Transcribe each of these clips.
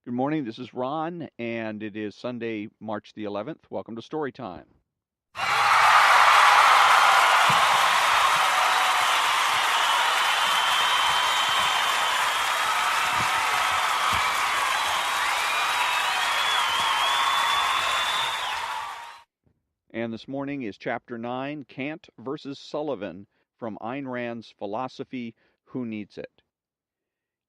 Good morning. This is Ron, and it is Sunday, March the 11th. Welcome to Story Time. And this morning is Chapter 9, Kant versus Sullivan, from Ayn Rand's Philosophy, Who Needs It?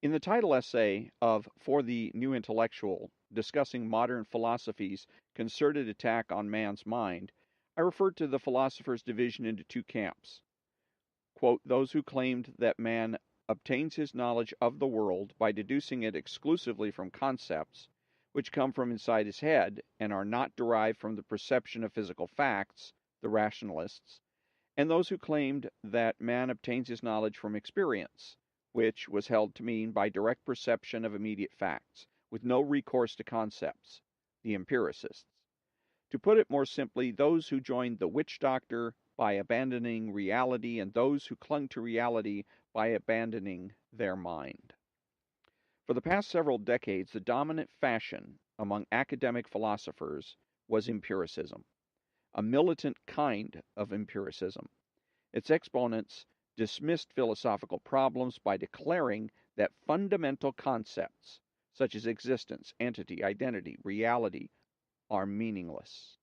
In the title essay of For the New Intellectual, discussing modern philosophy's concerted attack on man's mind, I referred to the philosophers' division into two camps. Quote, those who claimed that man obtains his knowledge of the world by deducing it exclusively from concepts, which come from inside his head and are not derived from the perception of physical facts, the rationalists, and those who claimed that man obtains his knowledge from experience, which was held to mean by direct perception of immediate facts, with no recourse to concepts, the empiricists. To put it more simply, those who joined the witch doctor by abandoning reality and those who clung to reality by abandoning their mind. For the past several decades, the dominant fashion among academic philosophers was empiricism, a militant kind of empiricism. Its exponents dismissed philosophical problems by declaring that fundamental concepts, such as existence, entity, identity, reality, are meaningless.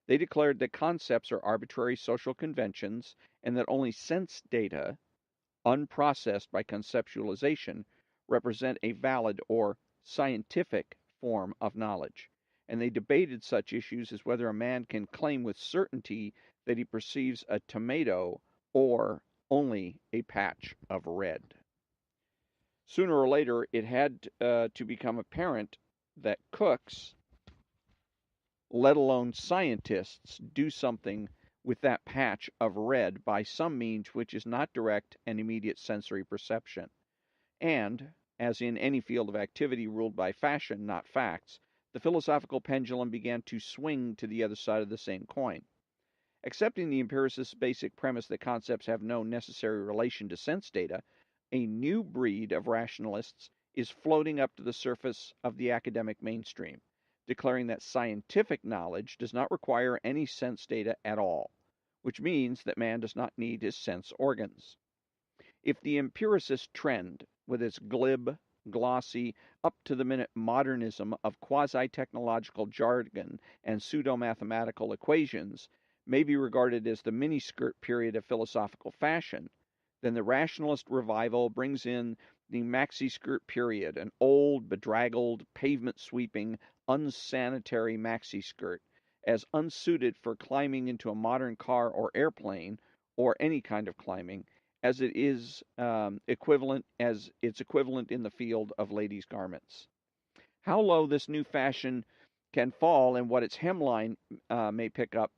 They declared that concepts are arbitrary social conventions and that only sense data, unprocessed by conceptualization, represent a valid or scientific form of knowledge. And they debated such issues as whether a man can claim with certainty that he perceives a tomato or only a patch of red. Sooner or later, it had to become apparent that cooks, let alone scientists, do something with that patch of red by some means which is not direct and immediate sensory perception. And, as in any field of activity ruled by fashion, not facts, the philosophical pendulum began to swing to the other side of the same coin. Accepting the empiricist's basic premise that concepts have no necessary relation to sense data, a new breed of rationalists is floating up to the surface of the academic mainstream, declaring that scientific knowledge does not require any sense data at all, which means that man does not need his sense organs. If the empiricist trend, with its glib, glossy, up-to-the-minute modernism of quasi-technological jargon and pseudo-mathematical equations, may be regarded as the miniskirt period of philosophical fashion, then the rationalist revival brings in the maxi-skirt period, an old, bedraggled, pavement-sweeping, unsanitary maxi-skirt, as unsuited for climbing into a modern car or airplane, or any kind of climbing, as it is equivalent in the field of ladies' garments. How low this new fashion can fall and what its hemline may pick up,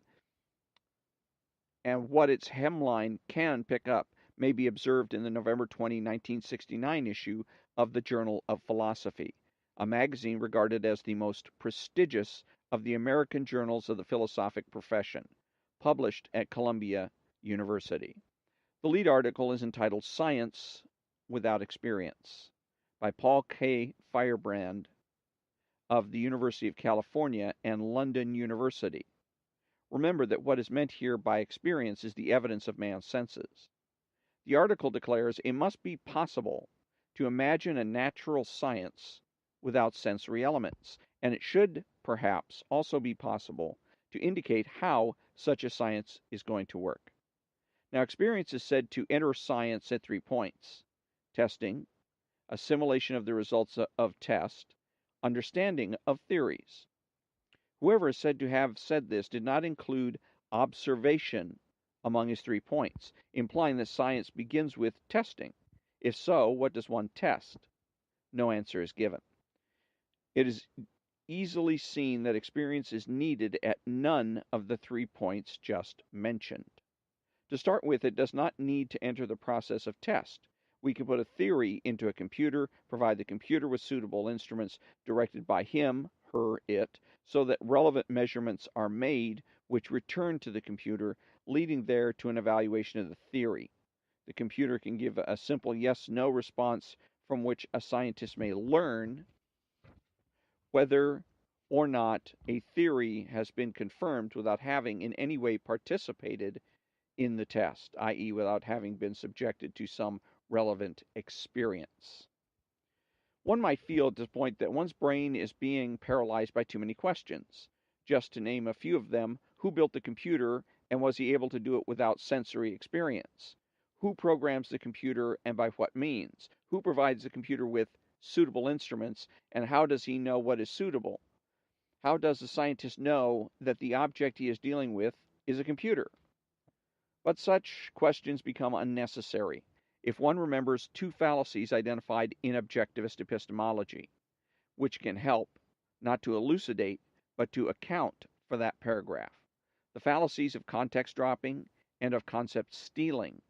and what its hemline can pick up, may be observed in the November 20, 1969 issue of the Journal of Philosophy, a magazine regarded as the most prestigious of the American journals of the philosophic profession, published at Columbia University. The lead article is entitled Science Without Experience by Paul K. Firebrand of the University of California and London University. Remember that what is meant here by experience is the evidence of man's senses. The article declares it must be possible to imagine a natural science without sensory elements, and it should perhaps also be possible to indicate how such a science is going to work. Now, experience is said to enter science at 3 points: testing, assimilation of the results of test, understanding of theories. Whoever is said to have said this did not include observation among his 3 points, implying that science begins with testing. If so, what does one test? No answer is given. It is easily seen that experience is needed at none of the 3 points just mentioned. To start with, it does not need to enter the process of test. We can put a theory into a computer, provide the computer with suitable instruments directed by him, her, it, so that relevant measurements are made, which return to the computer, leading there to an evaluation of the theory. The computer can give a simple yes-no response from which a scientist may learn whether or not a theory has been confirmed without having in any way participated in the test, i.e., without having been subjected to some relevant experience. One might feel at this point that one's brain is being paralyzed by too many questions. Just to name a few of them, who built the computer and was he able to do it without sensory experience? Who programs the computer and by what means? Who provides the computer with suitable instruments and how does he know what is suitable? How does the scientist know that the object he is dealing with is a computer? But such questions become unnecessary if one remembers two fallacies identified in objectivist epistemology, which can help not to elucidate, but to account for that paragraph. The fallacies of context dropping and of concept stealing,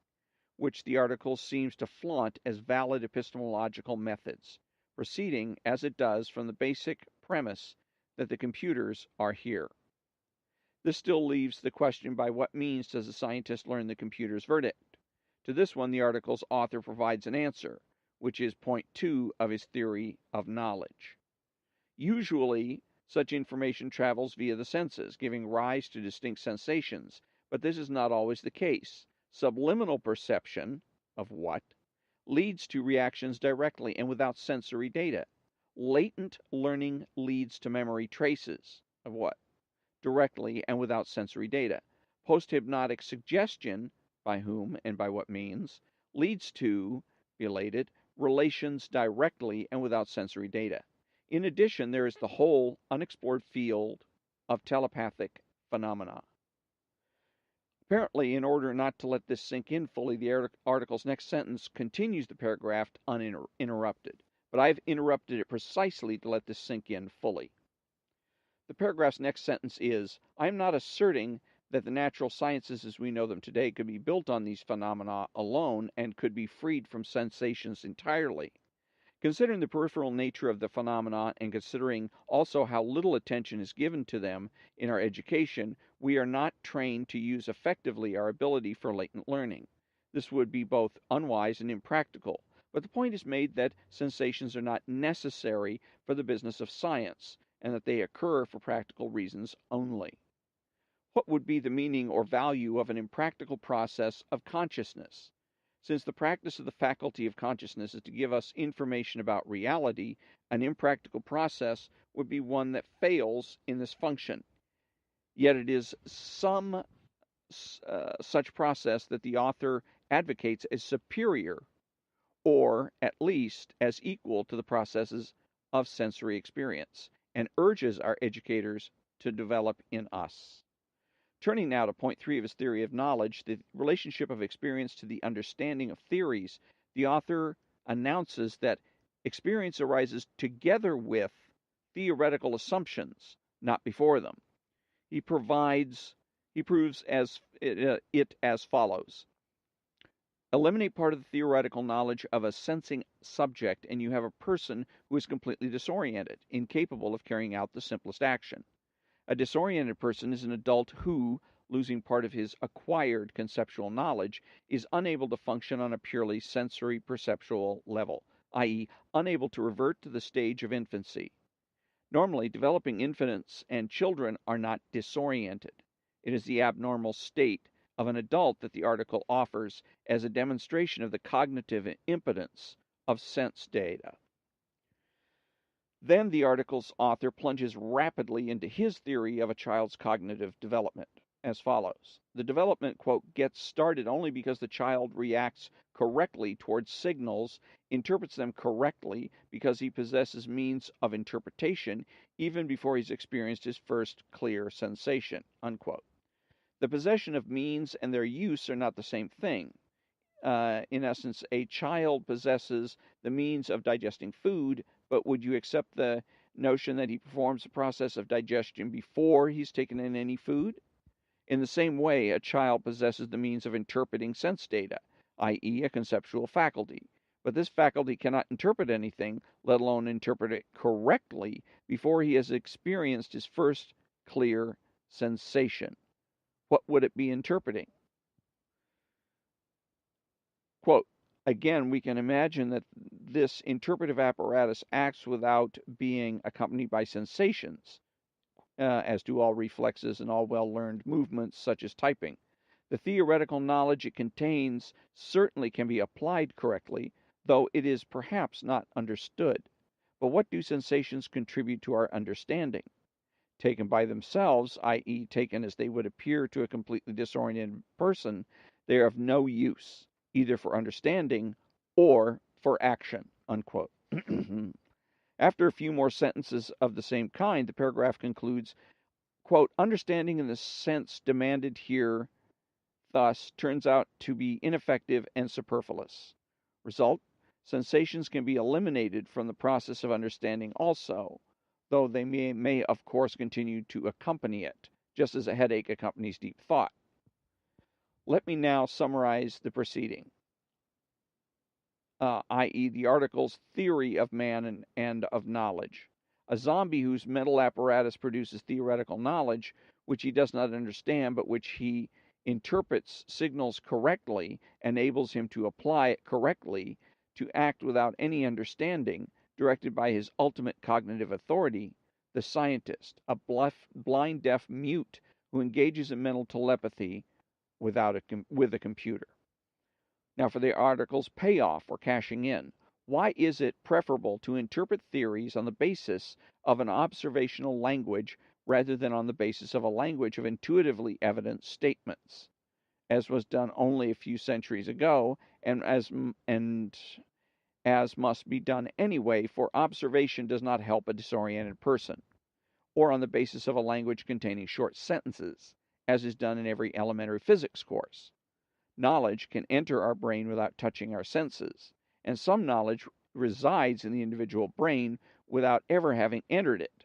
which the article seems to flaunt as valid epistemological methods, proceeding, as it does, from the basic premise that the computers are here. This still leaves the question, by what means does the scientist learn the computer's verdict? To this one, the article's author provides an answer, which is point 2 of his theory of knowledge. Usually, such information travels via the senses, giving rise to distinct sensations, but this is not always the case. Subliminal perception of what leads to reactions directly and without sensory data. Latent learning leads to memory traces of what? Directly and without sensory data. Post-hypnotic suggestion, by whom and by what means, leads to, belated, relations directly and without sensory data. In addition, there is the whole unexplored field of telepathic phenomena. Apparently, in order not to let this sink in fully, the article's next sentence continues the paragraph uninterrupted. But I've interrupted it precisely to let this sink in fully. The paragraph's next sentence is, I am not asserting that the natural sciences as we know them today could be built on these phenomena alone and could be freed from sensations entirely. Considering the peripheral nature of the phenomena and considering also how little attention is given to them in our education, we are not trained to use effectively our ability for latent learning. This would be both unwise and impractical, but the point is made that sensations are not necessary for the business of science, and that they occur for practical reasons only. What would be the meaning or value of an impractical process of consciousness? Since the practice of the faculty of consciousness is to give us information about reality, an impractical process would be one that fails in this function. Yet it is some such process that the author advocates as superior, or at least as equal to the processes of sensory experience, and urges our educators to develop in us. Turning now to point 3 of his theory of knowledge, the relationship of experience to the understanding of theories, the author announces that experience arises together with theoretical assumptions, not before them. He proves it as follows. Eliminate part of the theoretical knowledge of a sensing subject, and you have a person who is completely disoriented, incapable of carrying out the simplest action. A disoriented person is an adult who, losing part of his acquired conceptual knowledge, is unable to function on a purely sensory perceptual level, i.e., unable to revert to the stage of infancy. Normally, developing infants and children are not disoriented. It is the abnormal state of an adult that the article offers as a demonstration of the cognitive impotence of sense data. Then the article's author plunges rapidly into his theory of a child's cognitive development as follows. The development, quote, gets started only because the child reacts correctly towards signals, interprets them correctly because he possesses means of interpretation even before he's experienced his first clear sensation, unquote. The possession of means and their use are not the same thing. In essence, a child possesses the means of digesting food, but would you accept the notion that he performs the process of digestion before he's taken in any food? In the same way, a child possesses the means of interpreting sense data, i.e., a conceptual faculty. But this faculty cannot interpret anything, let alone interpret it correctly, before he has experienced his first clear sensation. What would it be interpreting? Quote, Again, we can imagine that this interpretive apparatus acts without being accompanied by sensations, as do all reflexes and all well-learned movements such as typing. The theoretical knowledge it contains certainly can be applied correctly, though it is perhaps not understood. But what do sensations contribute to our understanding? Taken by themselves, i.e., taken as they would appear to a completely disoriented person, they are of no use, either for understanding or for action. Unquote. After a few more sentences of the same kind, the paragraph concludes, quote, understanding in the sense demanded here thus turns out to be ineffective and superfluous. Result, sensations can be eliminated from the process of understanding also, though they may of course continue to accompany it, just as a headache accompanies deep thought. Let me now summarize the proceeding, i.e., the article's theory of man and of knowledge. A zombie whose mental apparatus produces theoretical knowledge, which he does not understand, but which he interprets signals correctly, enables him to apply it correctly, to act without any understanding, directed by his ultimate cognitive authority, the scientist, a blind deaf mute who engages in mental telepathy with a computer. Now for the article's payoff or cashing in. Why is it preferable to interpret theories on the basis of an observational language rather than on the basis of a language of intuitively evident statements, as was done only a few centuries ago, and as must be done anyway, for observation does not help a disoriented person, or on the basis of a language containing short sentences, as is done in every elementary physics course? Knowledge can enter our brain without touching our senses, and some knowledge resides in the individual brain without ever having entered it.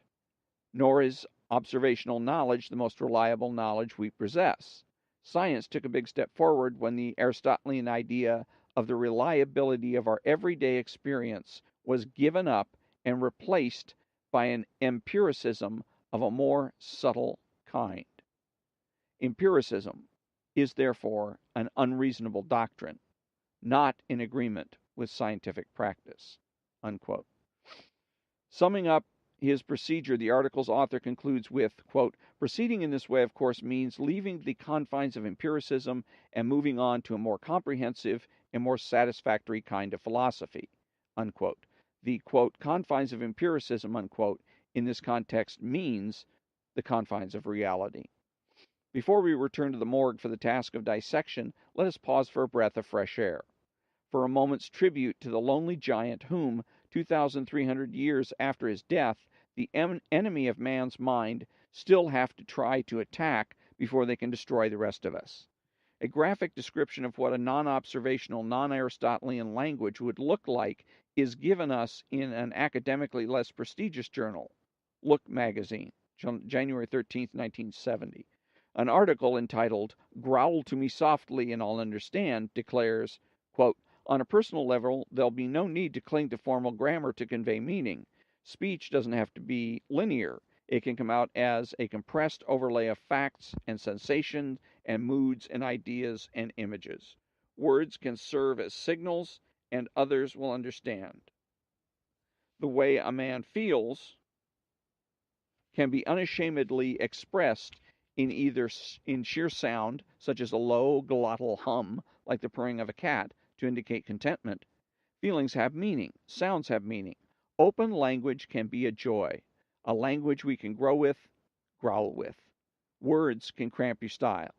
Nor is observational knowledge the most reliable knowledge we possess. Science took a big step forward when the Aristotelian idea of the reliability of our everyday experience was given up and replaced by an empiricism of a more subtle kind. Empiricism is therefore an unreasonable doctrine, not in agreement with scientific practice. Unquote. Summing up his procedure, the article's author concludes with, quote, proceeding in this way, of course, means leaving the confines of empiricism and moving on to a more comprehensive and more satisfactory kind of philosophy, unquote. The, quote, confines of empiricism, unquote, in this context means the confines of reality. Before we return to the morgue for the task of dissection, let us pause for a breath of fresh air, for a moment's tribute to the lonely giant whom, 2,300 years after his death, the enemy of man's mind still have to try to attack before they can destroy the rest of us. A graphic description of what a non-observational, non-Aristotelian language would look like is given us in an academically less prestigious journal, Look magazine, January 13th, 1970. An article entitled, Growl to Me Softly and I'll Understand, declares, quote, on a personal level, there'll be no need to cling to formal grammar to convey meaning. Speech doesn't have to be linear. It can come out as a compressed overlay of facts and sensations and moods and ideas and images. Words can serve as signals, and others will understand. The way a man feels can be unashamedly expressed in sheer sound, such as a low glottal hum, like the purring of a cat, to indicate contentment. Feelings have meaning. Sounds have meaning. Open language can be a joy, a language we can grow with, growl with. Words can cramp your style.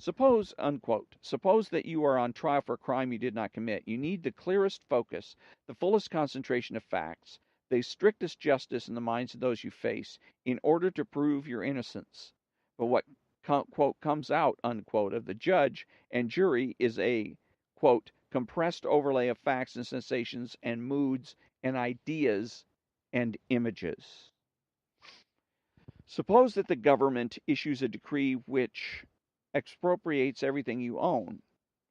Suppose, unquote, suppose that you are on trial for a crime you did not commit. You need the clearest focus, the fullest concentration of facts, the strictest justice in the minds of those you face, in order to prove your innocence. But what, quote, comes out, unquote, of the judge and jury is a, quote, compressed overlay of facts and sensations and moods and ideas and images. Suppose that the government issues a decree which expropriates everything you own,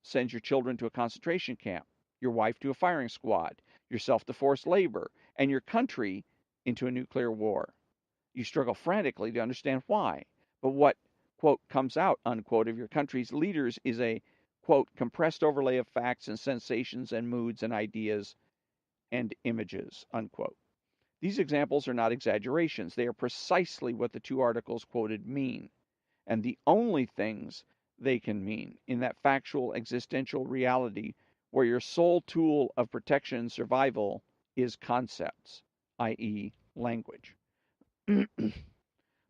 sends your children to a concentration camp, your wife to a firing squad, yourself to forced labor, and your country into a nuclear war. You struggle frantically to understand why. But what, quote, comes out, unquote, of your country's leaders is a, quote, compressed overlay of facts and sensations and moods and ideas and images, unquote. These examples are not exaggerations. They are precisely what the two articles quoted mean, and the only things they can mean in that factual existential reality where your sole tool of protection and survival is concepts, i.e., language. The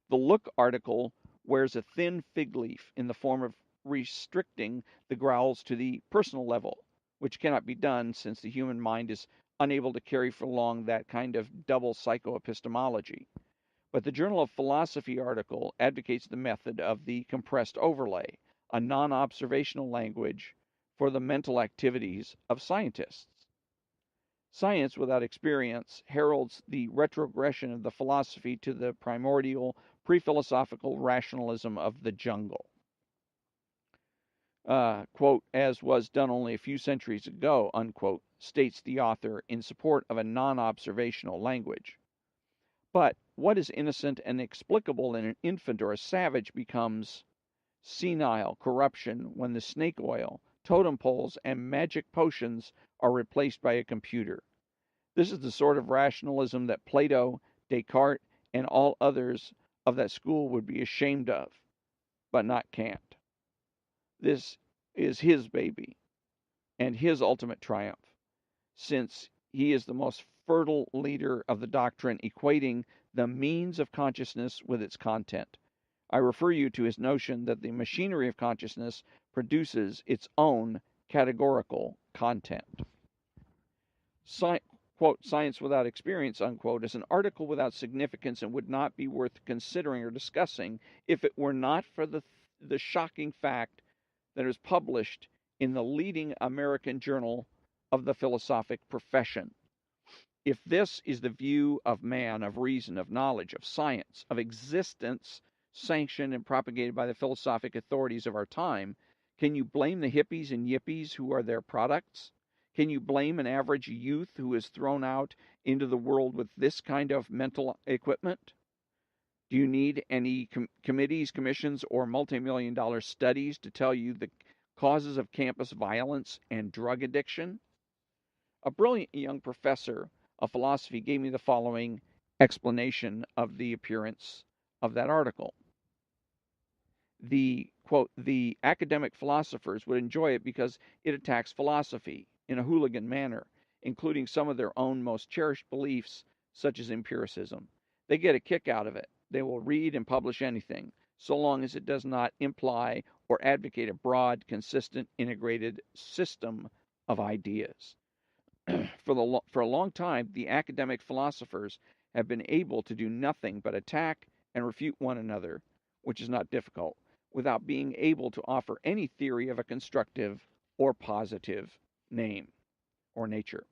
Look article wears a thin fig leaf in the form of restricting the growls to the personal level, which cannot be done since the human mind is unable to carry for long that kind of double psychoepistemology. But the Journal of Philosophy article advocates the method of the compressed overlay, a non-observational language for the mental activities of scientists. Science without experience heralds the retrogression of the philosophy to the primordial pre-philosophical rationalism of the jungle. Quote, as was done only a few centuries ago, unquote, states the author in support of a non-observational language. But what is innocent and explicable in an infant or a savage becomes senile corruption when the snake oil, totem poles, and magic potions are replaced by a computer. This is the sort of rationalism that Plato, Descartes, and all others of that school would be ashamed of, but not Kant. This is his baby and his ultimate triumph, since he is the most fertile leader of the doctrine equating the means of consciousness with its content. I refer you to his notion that the machinery of consciousness produces its own categorical content. Quote, Science Without Experience, unquote, is an article without significance and would not be worth considering or discussing if it were not for the shocking fact that it was published in the leading American journal of the philosophic profession. If this is the view of man, of reason, of knowledge, of science, of existence, sanctioned and propagated by the philosophic authorities of our time, can you blame the hippies and yippies who are their products? Can you blame an average youth who is thrown out into the world with this kind of mental equipment? Do you need any committees, commissions, or multi-million-dollar studies to tell you the causes of campus violence and drug addiction? A brilliant young professor of philosophy gave me the following explanation of the appearance of that article. The academic philosophers would enjoy it because it attacks philosophy in a hooligan manner, including some of their own most cherished beliefs, such as empiricism. They get a kick out of it. They will read and publish anything, so long as it does not imply or advocate a broad, consistent, integrated system of ideas. For a long time, the academic philosophers have been able to do nothing but attack and refute one another, which is not difficult, without being able to offer any theory of a constructive or positive name or nature.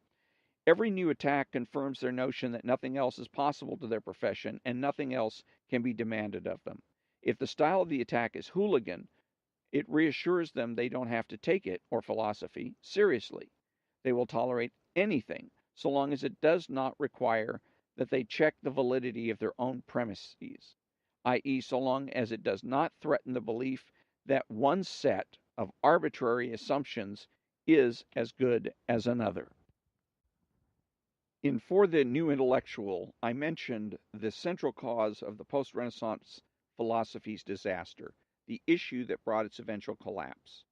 Every new attack confirms their notion that nothing else is possible to their profession and nothing else can be demanded of them. If the style of the attack is hooligan, it reassures them they don't have to take it, or philosophy, seriously. They will tolerate anything so long as it does not require that they check the validity of their own premises, i.e., so long as it does not threaten the belief that one set of arbitrary assumptions is as good as another. In For the New Intellectual, I mentioned the central cause of the post-Renaissance philosophy's disaster, the issue that brought its eventual collapse.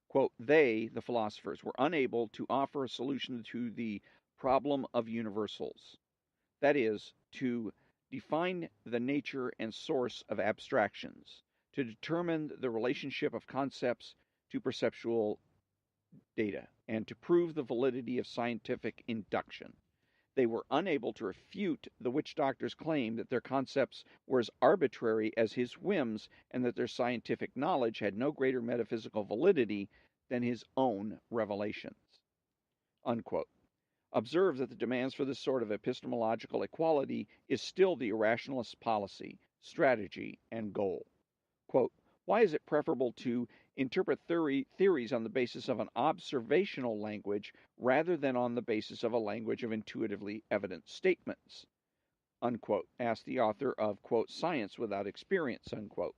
Quote, they, the philosophers, were unable to offer a solution to the problem of universals. That is, to define the nature and source of abstractions, to determine the relationship of concepts to perceptual data, and to prove the validity of scientific induction. They were unable to refute the witch doctor's claim that their concepts were as arbitrary as his whims and that their scientific knowledge had no greater metaphysical validity than his own revelations. Unquote. Observe that the demands for this sort of epistemological equality is still the irrationalist policy, strategy, and goal. Quote, why is it preferable to interpret theories on the basis of an observational language rather than on the basis of a language of intuitively evident statements? Unquote, asked the author of, quote, Science Without Experience, unquote.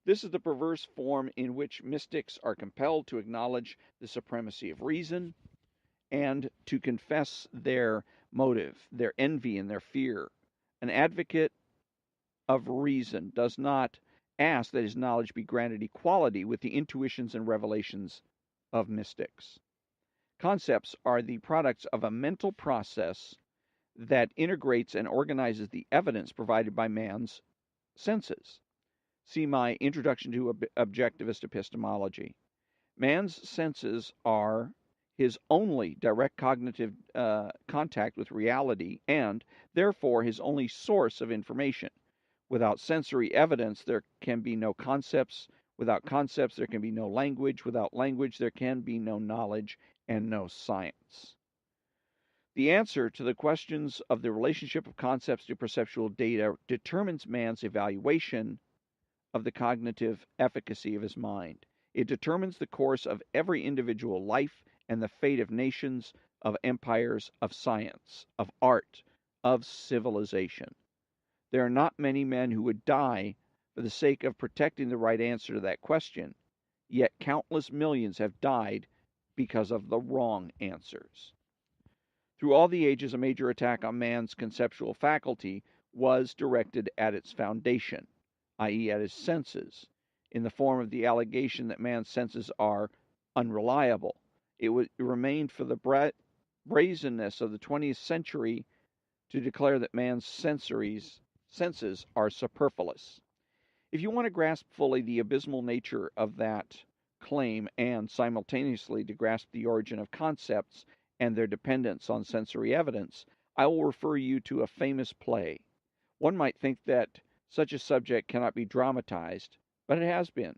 This is the perverse form in which mystics are compelled to acknowledge the supremacy of reason and to confess their motive, their envy, and their fear. An advocate of reason does not ask that his knowledge be granted equality with the intuitions and revelations of mystics. Concepts are the products of a mental process that integrates and organizes the evidence provided by man's senses. See my Introduction to Objectivist Epistemology. Man's senses are his only direct cognitive contact with reality and, therefore, his only source of information. Without sensory evidence, there can be no concepts. Without concepts, there can be no language. Without language, there can be no knowledge and no science. The answer to the questions of the relationship of concepts to perceptual data determines man's evaluation of the cognitive efficacy of his mind. It determines the course of every individual life and the fate of nations, of empires, of science, of art, of civilization. There are not many men who would die for the sake of protecting the right answer to that question, yet countless millions have died because of the wrong answers. Through all the ages, a major attack on man's conceptual faculty was directed at its foundation, i.e., at his senses, in the form of the allegation that man's senses are unreliable. It remained for the brazenness of the 20th century to declare that man's senses are superfluous. If you want to grasp fully the abysmal nature of that claim and simultaneously to grasp the origin of concepts and their dependence on sensory evidence, I will refer you to a famous play. One might think that such a subject cannot be dramatized, but it has been,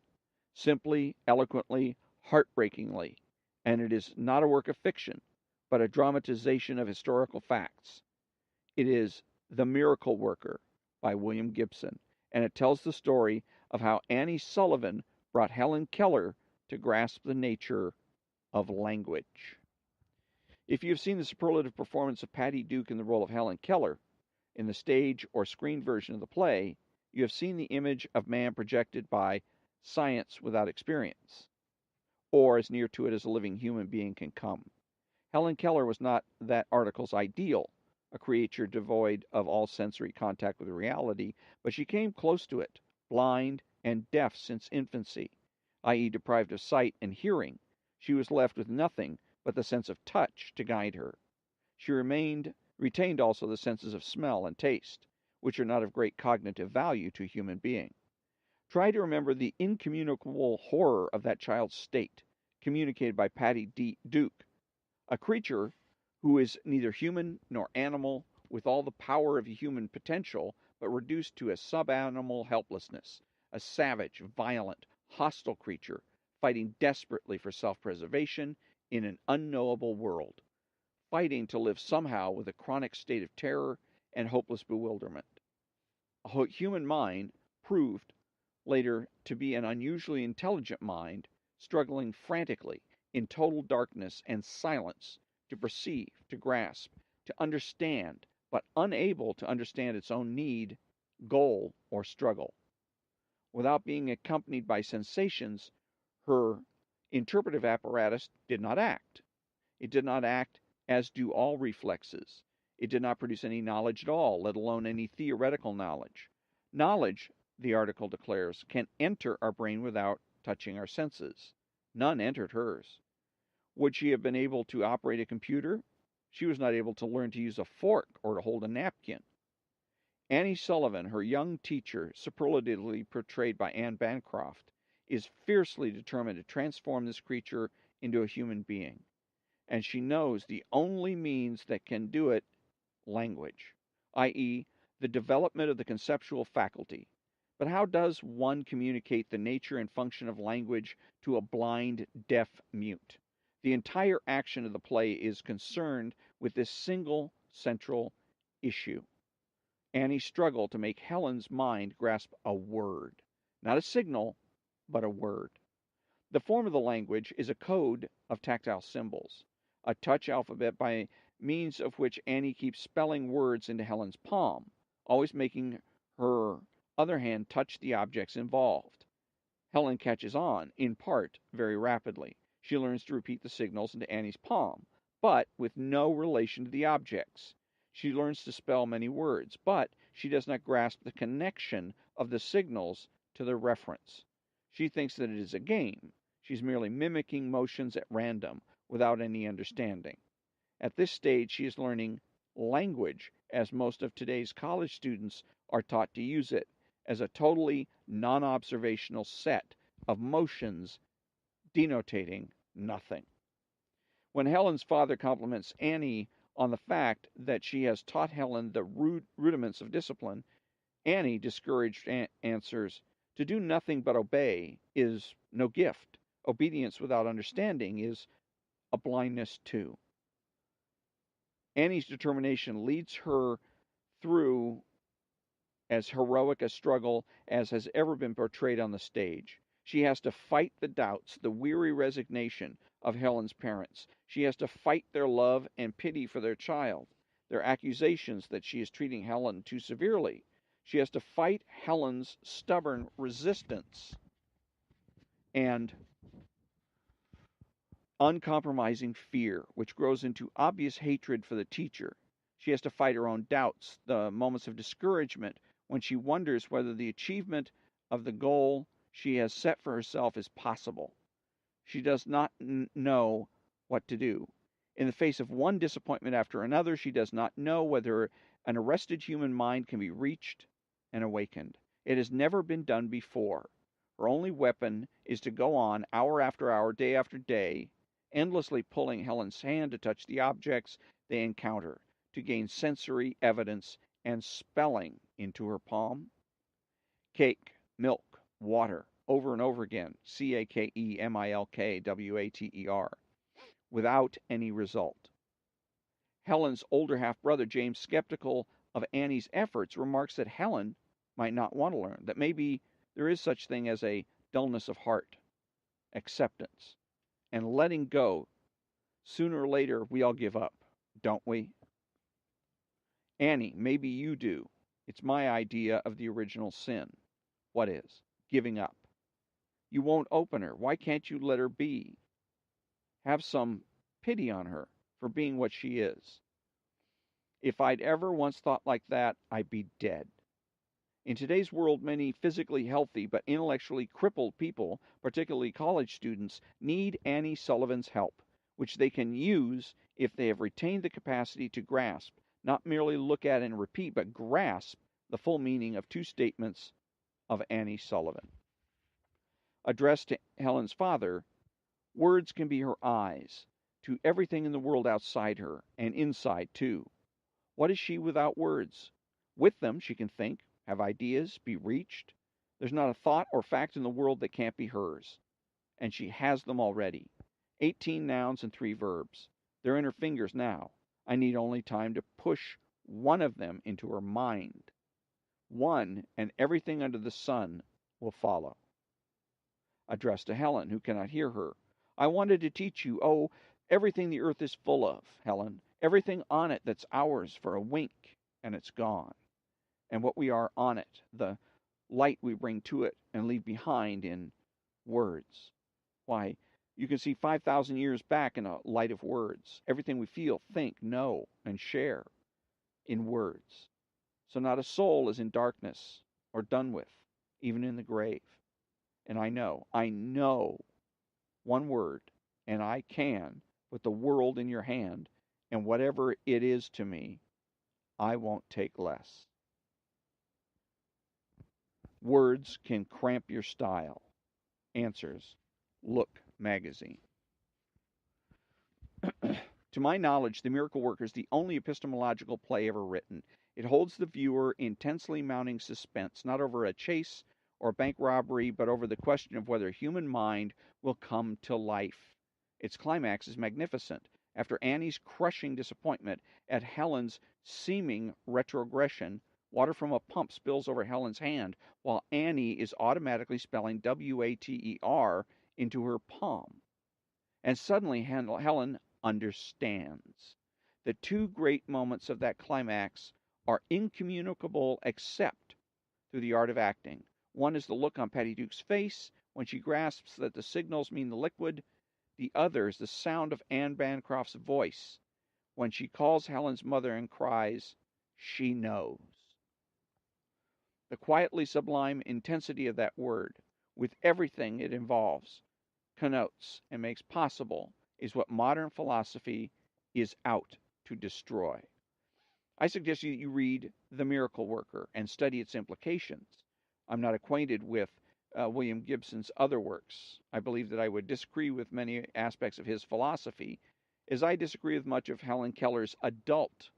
simply, eloquently, heartbreakingly, and it is not a work of fiction, but a dramatization of historical facts. It is The Miracle Worker by William Gibson, and it tells the story of how Annie Sullivan brought Helen Keller to grasp the nature of language. If you have seen the superlative performance of Patty Duke in the role of Helen Keller in the stage or screen version of the play, you have seen the image of man projected by science without experience, or as near to it as a living human being can come. Helen Keller was not that article's ideal, a creature devoid of all sensory contact with reality, but she came close to it, blind and deaf since infancy, i.e., deprived of sight and hearing. She was left with nothing but the sense of touch to guide her. She retained also the senses of smell and taste, which are not of great cognitive value to a human being. Try to remember the incommunicable horror of that child's state, communicated by Patty Duke, a creature who is neither human nor animal, with all the power of a human potential, but reduced to a subanimal helplessness, a savage, violent, hostile creature, fighting desperately for self-preservation in an unknowable world, fighting to live somehow with a chronic state of terror and hopeless bewilderment. A human mind proved later to be an unusually intelligent mind, struggling frantically in total darkness and silence to perceive, to grasp, to understand, but unable to understand its own need, goal, or struggle. Without being accompanied by sensations, her interpretive apparatus did not act. It did not act as do all reflexes. It did not produce any knowledge at all, let alone any theoretical knowledge. Knowledge, the article declares, can enter our brain without touching our senses. None entered hers. Would she have been able to operate a computer? She was not able to learn to use a fork or to hold a napkin. Annie Sullivan, her young teacher, superlatively portrayed by Anne Bancroft, is fiercely determined to transform this creature into a human being. And she knows the only means that can do it, language, i.e., the development of the conceptual faculty. But how does one communicate the nature and function of language to a blind, deaf mute? The entire action of the play is concerned with this single central issue. Annie's struggle to make Helen's mind grasp a word, not a signal, but a word. The form of the language is a code of tactile symbols, a touch alphabet by means of which Annie keeps spelling words into Helen's palm, always making her other hand touch the objects involved. Helen catches on, in part, very rapidly. She learns to repeat the signals into Annie's palm, but with no relation to the objects. She learns to spell many words, but she does not grasp the connection of the signals to their reference. She thinks that it is a game. She's merely mimicking motions at random without any understanding. At this stage, she is learning language, as most of today's college students are taught to use it, as a totally non observational set of motions denotating nothing. When Helen's father compliments Annie on the fact that she has taught Helen the rudiments of discipline, Annie, discouraged, answers, "To do nothing but obey is no gift. Obedience without understanding is a blindness too." Annie's determination leads her through as heroic a struggle as has ever been portrayed on the stage. She has to fight the doubts, the weary resignation of Helen's parents. She has to fight their love and pity for their child, their accusations that she is treating Helen too severely. She has to fight Helen's stubborn resistance and uncompromising fear, which grows into obvious hatred for the teacher. She has to fight her own doubts, the moments of discouragement when she wonders whether the achievement of the goal she has set for herself is possible. She does not know what to do. In the face of one disappointment after another, she does not know whether an arrested human mind can be reached and awakened. It has never been done before. Her only weapon is to go on, hour after hour, day after day, endlessly pulling Helen's hand to touch the objects they encounter, to gain sensory evidence and spelling into her palm. Cake, milk, water, over and over again, CAKEMILKWATER, without any result. Helen's older half-brother, James, skeptical of Annie's efforts, remarks that Helen might not want to learn, that maybe there is such thing as a dullness of heart, acceptance, and letting go. Sooner or later, we all give up, don't we? Annie, maybe you do. It's my idea of the original sin. What is? Giving up. You won't open her. Why can't you let her be? Have some pity on her for being what she is. If I'd ever once thought like that, I'd be dead. In today's world, many physically healthy but intellectually crippled people, particularly college students, need Annie Sullivan's help, which they can use if they have retained the capacity to grasp, not merely look at and repeat, but grasp the full meaning of two statements of Annie Sullivan. Addressed to Helen's father, words can be her eyes to everything in the world outside her, and inside too. What is she without words? With them she can think, have ideas, be reached. There's not a thought or fact in the world that can't be hers. And she has them already. 18 nouns and 3 verbs. They're in her fingers now. I need only time to push one of them into her mind. One, and everything under the sun will follow. Addressed to Helen, who cannot hear her. I wanted to teach you, everything the earth is full of, Helen. Everything on it that's ours for a wink, and it's gone. And what we are on it, the light we bring to it and leave behind in words. Why, you can see 5,000 years back in a light of words. Everything we feel, think, know, and share in words. So not a soul is in darkness or done with, even in the grave. And I know one word, and I can put the world in your hand, and whatever it is to me, I won't take less. Words can cramp your style. Answers, Look magazine. To my knowledge, The Miracle Worker is the only epistemological play ever written. It holds the viewer in intensely mounting suspense, not over a chase or bank robbery, but over the question of whether human mind will come to life. Its climax is magnificent. After Annie's crushing disappointment at Helen's seeming retrogression, water from a pump spills over Helen's hand, while Annie is automatically spelling WATER into her palm. And suddenly Helen understands. The two great moments of that climax are incommunicable except through the art of acting. One is the look on Patty Duke's face when she grasps that the signals mean the liquid. The other is the sound of Anne Bancroft's voice when she calls Helen's mother and cries, "She knows." The quietly sublime intensity of that word, with everything it involves, connotes, and makes possible, is what modern philosophy is out to destroy. I suggest that you read The Miracle Worker and study its implications. I'm not acquainted with William Gibson's other works. I believe that I would disagree with many aspects of his philosophy, as I disagree with much of Helen Keller's adult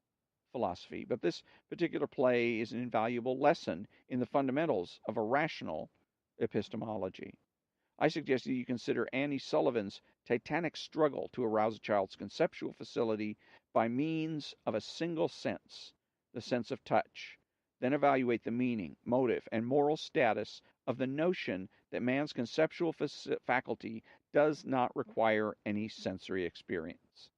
philosophy. But this particular play is an invaluable lesson in the fundamentals of a rational epistemology. I suggest that you consider Annie Sullivan's titanic struggle to arouse a child's conceptual facility by means of a single sense, the sense of touch. Then evaluate the meaning, motive, and moral status of the notion that man's conceptual faculty does not require any sensory experience.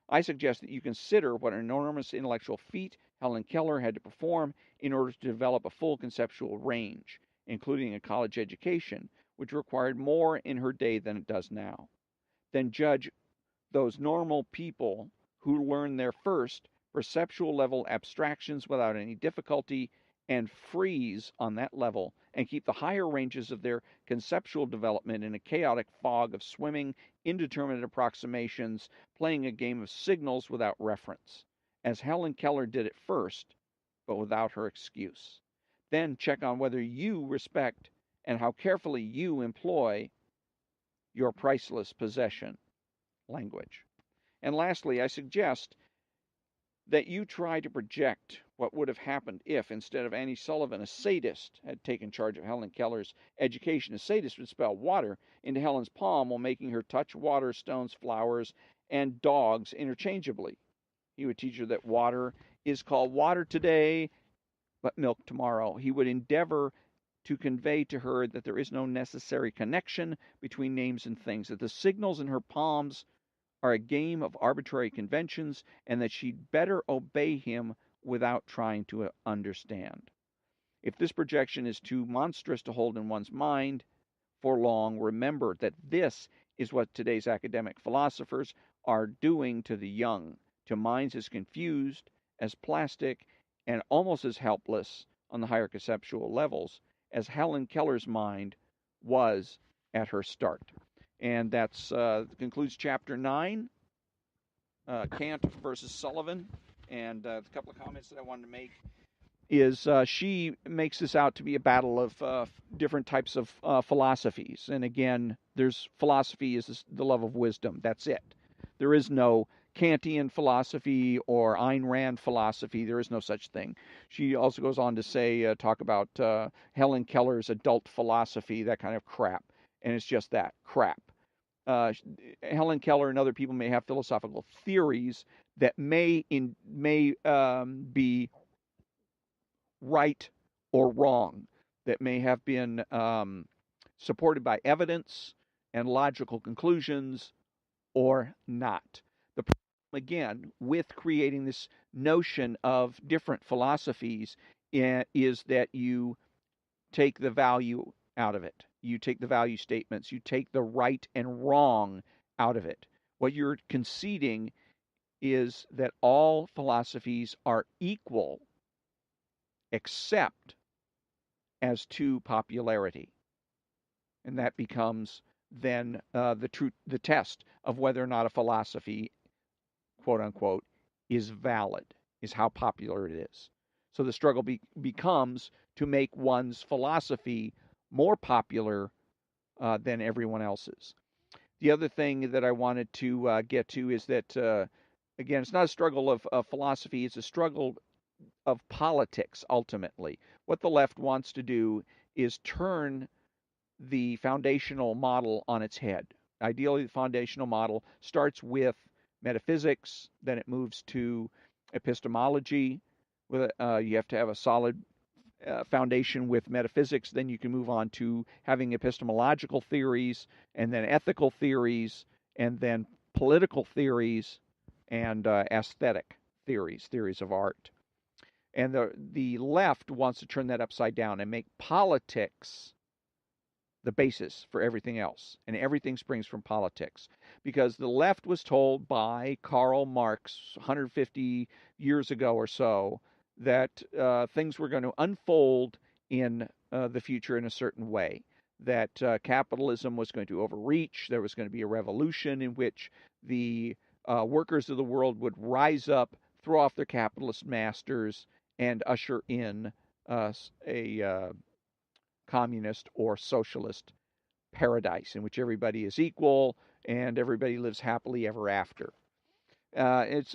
I suggest that you consider what an enormous intellectual feat Helen Keller had to perform in order to develop a full conceptual range, including a college education, which required more in her day than it does now. Then judge those normal people who learn their first perceptual level abstractions without any difficulty and freeze on that level and keep the higher ranges of their conceptual development in a chaotic fog of swimming, indeterminate approximations, playing a game of signals without reference, as Helen Keller did at first, but without her excuse. Then check on whether you respect and how carefully you employ your priceless possession, language. And lastly, I suggest that you try to project what would have happened if, instead of Annie Sullivan, a sadist, had taken charge of Helen Keller's education. A sadist would spell water into Helen's palm while making her touch water, stones, flowers, and dogs interchangeably. He would teach her that water is called water today, but milk tomorrow. He would endeavor to convey to her that there is no necessary connection between names and things, that the signals in her palms are a game of arbitrary conventions, and that she'd better obey him without trying to understand. If this projection is too monstrous to hold in one's mind for long, remember that this is what today's academic philosophers are doing to the young, to minds as confused, as plastic, and almost as helpless on the higher conceptual levels as Helen Keller's mind was at her start. And that concludes Chapter 9, Kant versus Sullivan. And a couple of comments that I wanted to make is she makes this out to be a battle of different types of philosophies. And again, there's philosophy is the love of wisdom. That's it. There is no Kantian philosophy or Ayn Rand philosophy. There is no such thing. She also goes on to say, talk about Helen Keller's adult philosophy, that kind of crap. And it's just that, crap. Helen Keller and other people may have philosophical theories that may be right or wrong, that may have been supported by evidence and logical conclusions or not. The problem, again, with creating this notion of different philosophies is that you take the value out of it. You take the value statements. You take the right and wrong out of it. What you're conceding is that all philosophies are equal except as to popularity. And that becomes then the test of whether or not a philosophy, quote unquote, is valid, is how popular it is. So the struggle becomes to make one's philosophy more popular than everyone else's. The other thing that I wanted to get to is that, again, it's not a struggle of philosophy, it's a struggle of politics, ultimately. What the left wants to do is turn the foundational model on its head. Ideally, the foundational model starts with metaphysics, then it moves to epistemology. You have to have a solid foundation with metaphysics, then you can move on to having epistemological theories, and then ethical theories, and then political theories, and aesthetic theories of art. And the left wants to turn that upside down and make politics the basis for everything else, and everything springs from politics. Because the left was told by Karl Marx 150 years ago or so that things were going to unfold in the future in a certain way, that capitalism was going to overreach, there was going to be a revolution in which the workers of the world would rise up, throw off their capitalist masters, and usher in a communist or socialist paradise in which everybody is equal and everybody lives happily ever after.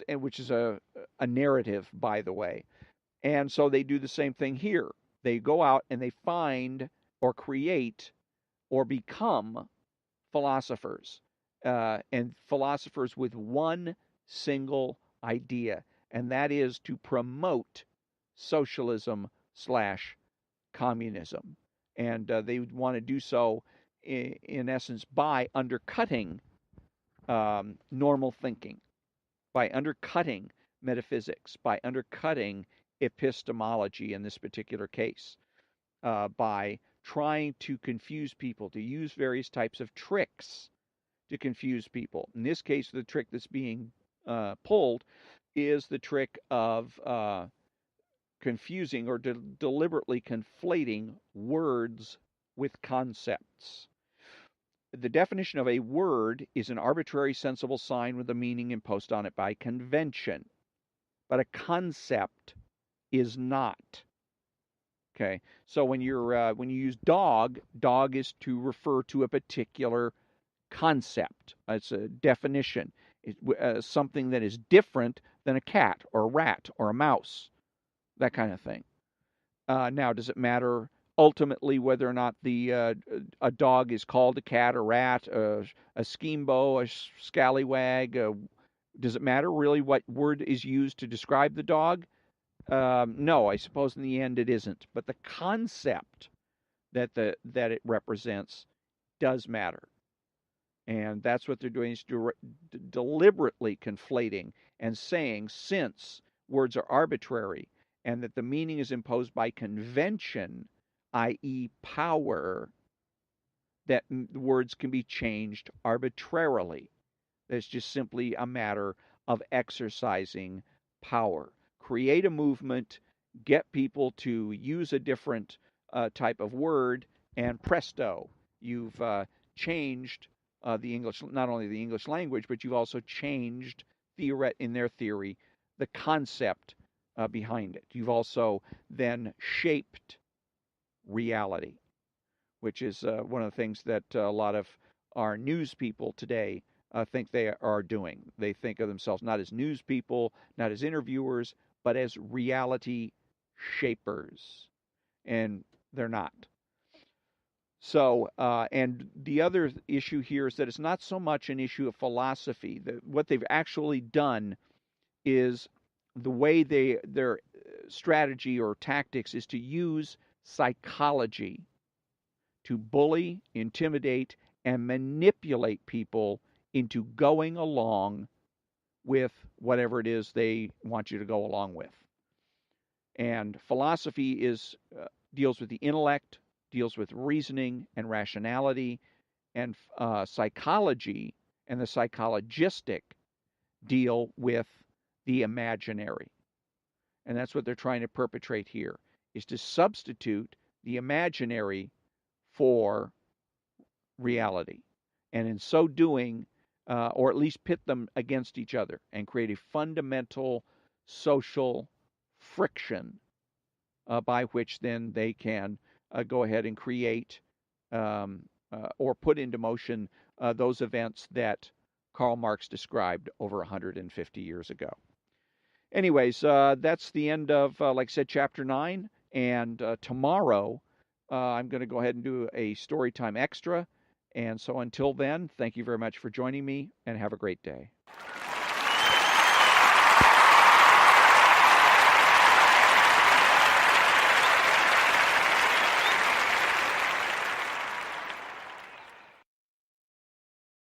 Which is a narrative, by the way. And so they do the same thing here. They go out and they find or create or become philosophers, and philosophers with one single idea, and that is to promote socialism slash communism. And they would want to do so, in essence, by undercutting normal thinking, by undercutting metaphysics, by undercutting epistemology in this particular case, by trying to confuse people, to use various types of tricks to confuse people. In this case, the trick that's being pulled is the trick of confusing or deliberately conflating words with concepts. The definition of a word is an arbitrary sensible sign with a meaning imposed on it by convention, but a concept is not. Okay, so when you use dog, dog is to refer to a particular concept. It's a definition. It's something that is different than a cat or a rat or a mouse, that kind of thing. Now, does it matter ultimately whether or not a dog is called a cat, a rat, a schembo, a scallywag? Does it matter really what word is used to describe the dog? No, I suppose in the end it isn't. But the concept that it represents does matter. And that's what they're doing, is deliberately conflating and saying, since words are arbitrary and that the meaning is imposed by convention, i.e. power, that words can be changed arbitrarily. It's just simply a matter of exercising power. Create a movement, get people to use a different type of word, and presto, you've changed the English, not only the English language, but you've also changed, in their theory, the concept behind it. You've also then shaped reality, which is one of the things that a lot of our news people today think they are doing. They think of themselves not as news people, not as interviewers, but as reality shapers. And they're not. So, and the other issue here is that it's not so much an issue of philosophy. What they've actually done is the way their strategy or tactics is to use psychology to bully, intimidate, and manipulate people into going along with whatever it is they want you to go along with. And philosophy deals with the intellect, deals with reasoning and rationality, and psychology and the psychologistic deal with the imaginary. And that's what they're trying to perpetrate here, is to substitute the imaginary for reality. And in so doing, or at least pit them against each other and create a fundamental social friction by which then they can go ahead and create or put into motion those events that Karl Marx described over 150 years ago. Anyways, that's the end of, like I said, Chapter 9. And tomorrow, I'm going to go ahead and do a story time extra. And so until then, thank you very much for joining me, and have a great day.